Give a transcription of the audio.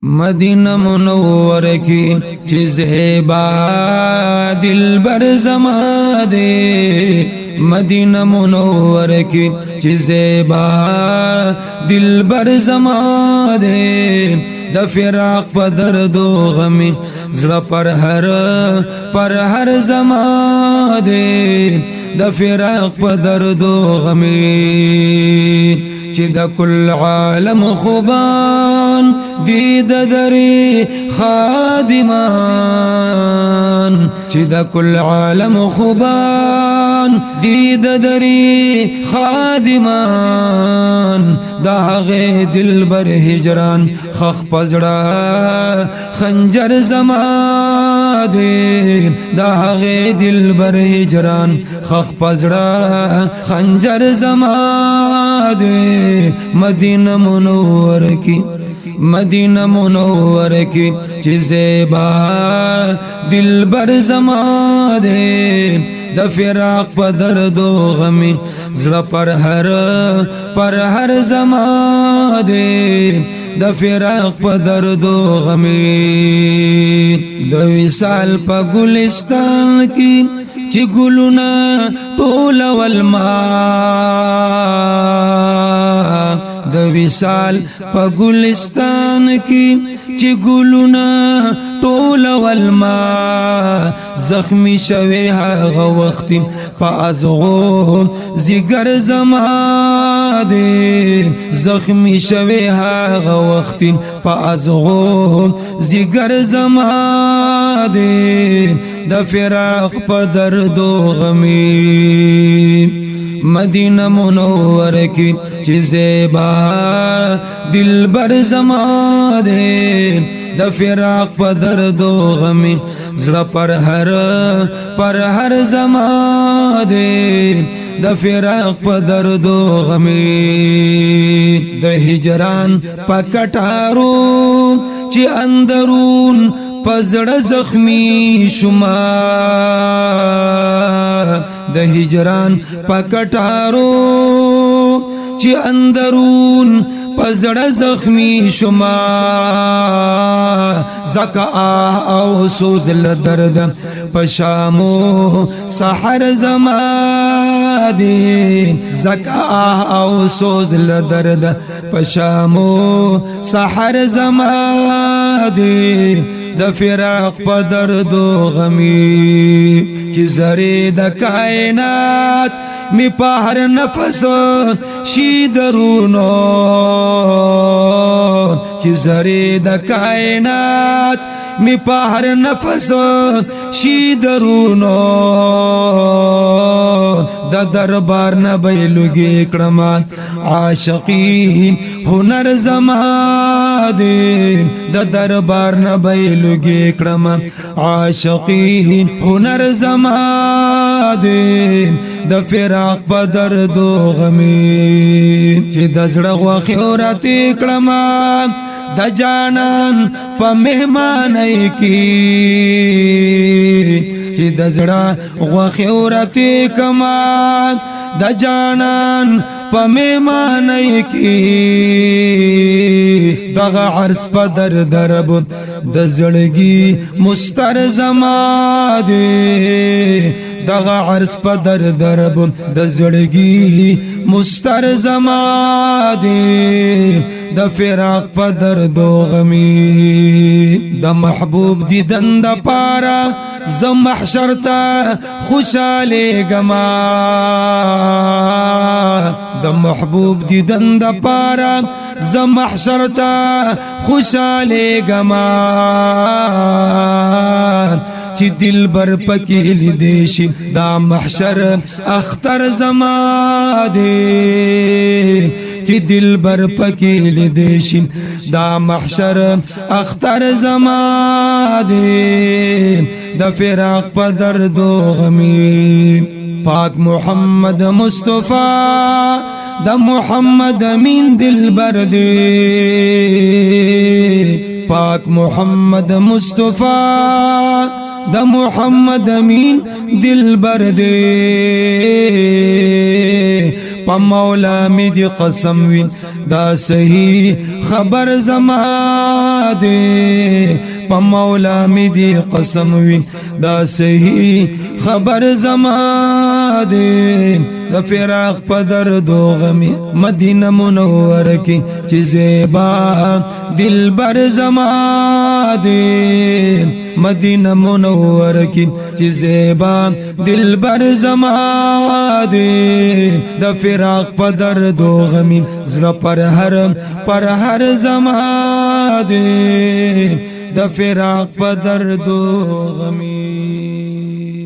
مدینہ منور کی چیز ہے با دلبر زما دے مدینہ منور کی چیز ہے با دلبر زما دے د فراق په درد و غمی زړه پر هر زما دے د فراق په درد و غمی چې د کل عالم خوبان دی د دری خادمان چې د کل عالم خوبان دی د دری خادمان دا هغه دلبر هجران خخ پزړه خنجر زما دے دا هغه دلبر هجران خخ پزړه خنجر زما دے مدینہ منور کی مدینہ منور کی چیزیں با دلبر زما دے د فراق په درد و غمی زړه پر هر زما دے د فراق په درد و غمی د وصال په ګلستان کی چې ګلونه ټول ولما د وصال په ګلستان کی چې ګلونه ټول ولما زخمی شوی هغه وخت په ازغو زیګر زما دے زخمی شوی هغه وخت په ازغو زیګر زما دے د فراق په درد و غمی مدینہ منور کی چیزیں با دلبر زما دے د فراق په درد و غمی زړه پر هر زما دے د فراق په درد و غمی د هجران په کټارو چې اندرون پزړه زخمی شما د هجران په کټارو چې اندرون پزړه زخمی شما زکا او سوز لدرد پشامو سحر زما دے زکا او سوز لدرد پشامو سحر زما دے د فراق په درد و غمی چې زری د کائنات می په هر نفس شي درونو چې زری د کائنات می په هر نفس شي درونو د دربار نه بیلوږي کړم عاشقین هنر زما دے د دربار نه بیلوږي کړم عاشقین هنر زما دے د فراق په درد و غمی چې د زړه غوښې اوراتې کړم د جانان په مهمانۍ کې چې د زړه غوښې اوراتې کما د جانان په مهمانۍ کې دغه عرض په درب د زړګي مستر زما دے دغه عرض په درب د زړګي مستر زما دے د فراق په درد و غمی د محبوب دیدن د پارا ز محشر ته خوشاله گما د محبوب دیدن د پارا ز محشر ته خوشاله گما چې دلبر پکې لیدې شي دا محشر اختر زما دے چې دلبر پکې لیدې شي دا محشر اختر زما دے د فراق په درد و غمی پاک محمد مصطفی د محمد امین دلبر دے پاک محمد مصطفی د محمد امین دلبر دے پا مولا می دی قسم وین دا صحیح خبر زما دے پا مولا می دی قسم وین دا صحیح خبر زما دے دا فراق پا درد و غمی مدینہ منور کی چی زیبا دل بر زما دے مدینہ منور کی چی زیبا دل بر زما دے دا فراق پا درد و غمی زر پر ہر زما دے دا فراق پا درد و غمی